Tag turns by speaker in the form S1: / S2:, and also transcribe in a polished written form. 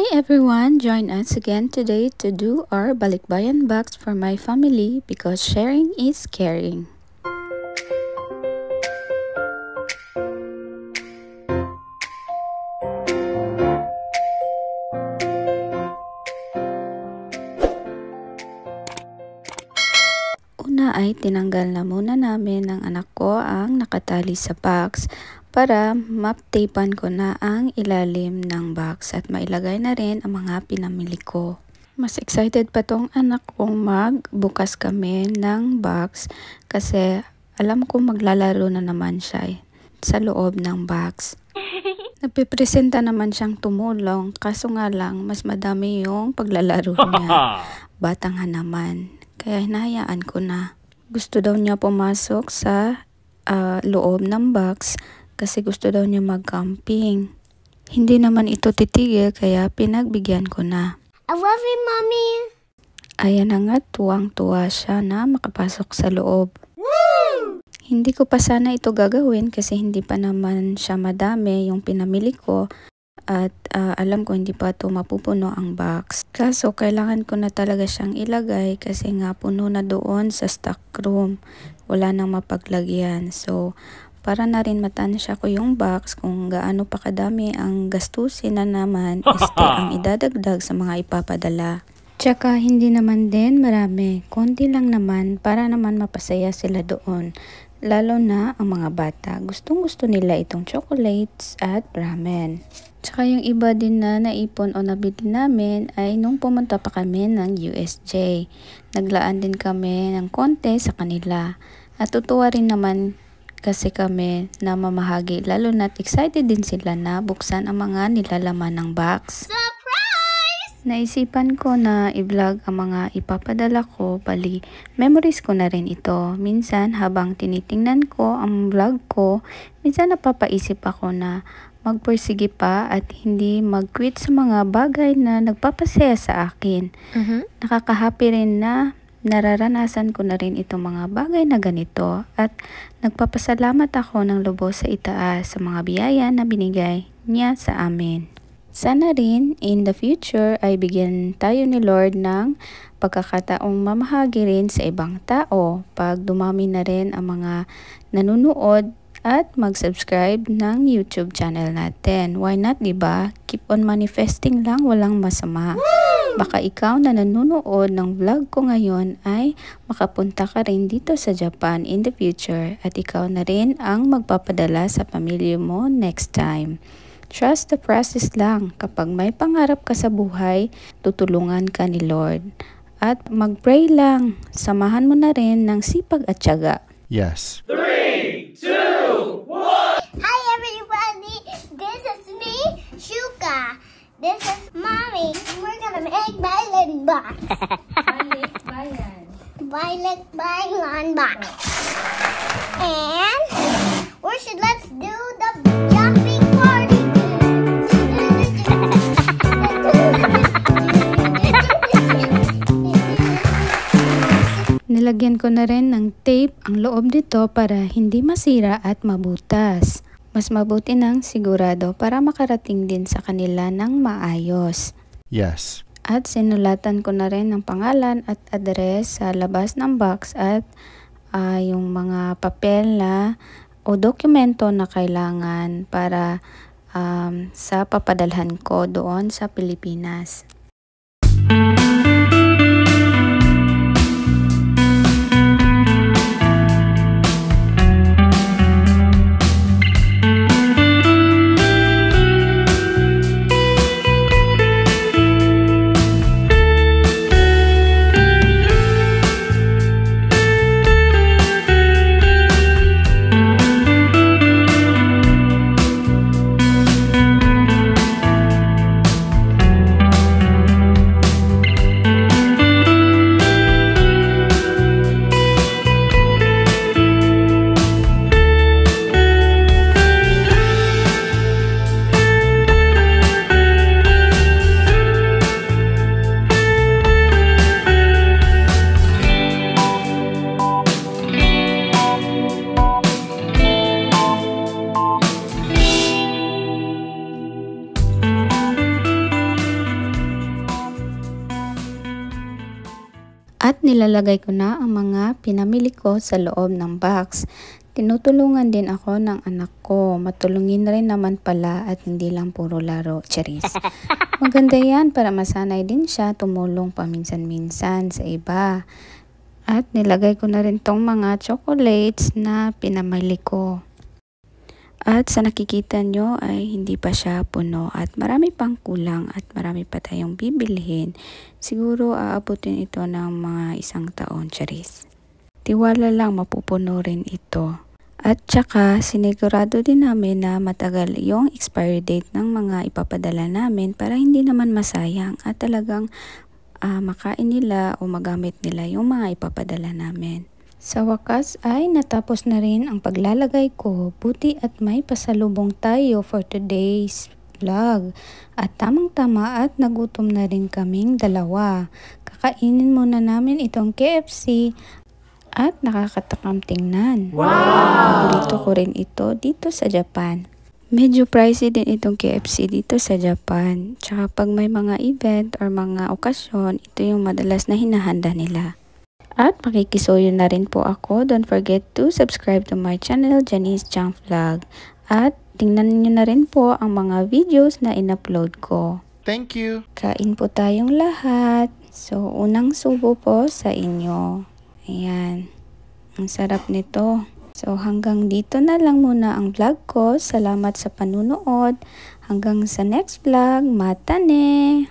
S1: everyone, join us again today to do our balikbayan box for my family because sharing is caring. Una ay tinanggal na muna namin ng anak ko ang nakatali sa box para maptapan ko na ang ilalim ng box at mailagay na rin ang mga pinamili ko. Mas excited pa tong anak kong magbukas kami ng box kasi alam ko maglalaro na naman siya sa loob ng box. Nagpipresenta naman siyang tumulong kaso nga lang mas madami yung paglalaro niya. Batang naman. Kaya hinahayaan ko na. Gusto daw niya pumasok sa loob ng box kasi gusto daw niya mag-camping. Hindi naman ito titigil kaya pinagbigyan ko na.
S2: I love you, Mommy!
S1: Ayan na nga, tuwang-tuwa siya na makapasok sa loob. Woo! Hindi ko pa sana ito gagawin kasi hindi pa naman siya madami yung pinamili ko. At alam ko hindi pa ito mapupuno ang box. Kaso kailangan ko na talaga siyang ilagay kasi nga puno na doon sa stock room. Wala nang mapaglagyan. So para na rin matansya ko yung box kung gaano pa kadami ang gastusin na naman ang idadagdag sa mga ipapadala. Tsaka hindi naman din marami. Konti lang naman para naman mapasaya sila doon. Lalo na ang mga bata. Gustong gusto nila itong chocolates at ramen. Tsaka yung iba din na naipon o nabili namin ay nung pumunta pa kami ng USJ. Naglaan din kami ng konti sa kanila. At tutuwa rin naman kasi kami na mamahagi lalo na't excited din sila na buksan ang mga nilalaman ng box. Surprise! Naisipan ko na i-vlog ang mga ipapadala ko, bali memories ko na rin ito. Minsan habang tinitingnan ko ang vlog ko, minsan napapaisip ako na magpursige pa at hindi mag-quit sa mga bagay na nagpapasaya sa akin. Nakaka-happy rin na nararanasan ko na rin itong mga bagay na ganito at nagpapasalamat ako ng lubos sa itaas sa mga biyaya na binigay niya sa amin. Sana rin in the future ay bigyan tayo ni Lord ng pagkakataong mamahagi rin sa ibang tao pag dumami na rin ang mga nanonood at mag-subscribe ng YouTube channel natin. Why not, diba? Keep on manifesting lang, walang masama. Baka ikaw na nanonood ng vlog ko ngayon ay makapunta ka rin dito sa Japan in the future at ikaw na rin ang magpapadala sa pamilya mo next time. Trust the process lang. Kapag may pangarap ka sa buhay, tutulungan ka ni Lord. At mag-pray lang. Samahan mo na rin ng sipag at tiyaga.
S3: Yes.
S4: 3, 2, 1.
S2: Hi, everybody! This is me, Shuka. This is Mommy. We're gonna make Violet box. Violet Bayan box. And let's do the jumping party.
S1: Nilagyan ko na rin ng tape ang loob nito para hindi masira at mabutas. Mas mabuti nang sigurado para makarating din sa kanila ng maayos.
S3: Yes.
S1: At sinulatan ko na rin ng pangalan at address sa labas ng box at yung mga papel na o dokumento na kailangan para sa papadalhan ko doon sa Pilipinas. At nilalagay ko na ang mga pinamili ko sa loob ng box. Tinutulungan din ako ng anak ko. Matulungin rin naman pala at hindi lang puro laro. Charis. Maganda yan para masanay din siya tumulong paminsan-minsan sa iba. At nilagay ko na rin tong mga chocolates na pinamili ko. At sa nakikita nyo ay hindi pa siya puno at marami pang kulang at marami pa tayong bibilhin. Siguro aabutin ito ng mga 1 taon. Charis. Tiwala lang mapupuno rin ito. At saka, sinigurado din namin na matagal yung expiry date ng mga ipapadala namin para hindi naman masayang at talagang makain nila o magamit nila yung mga ipapadala namin. Sa wakas ay natapos na rin ang paglalagay ko. Buti at may pasalubong tayo for today's vlog. At tamang-tama at nagutom na rin kaming dalawa. Kakainin muna namin itong KFC. At nakakatakam tingnan.
S4: Wow!
S1: Paborito ko rin ito dito sa Japan. Medyo pricey din itong KFC dito sa Japan. Tsaka pag may mga event or mga okasyon, ito yung madalas na hinahanda nila. At makikisuyo na rin po ako. Don't forget to subscribe to my channel, Janice Chang Vlog. At tingnan niyo na rin po ang mga videos na in-upload ko.
S3: Thank you!
S1: Kain po tayong lahat. So, unang subo po sa inyo. Ayan. Ang sarap nito. So, hanggang dito na lang muna ang vlog ko. Salamat sa panunood. Hanggang sa next vlog. Mata ne!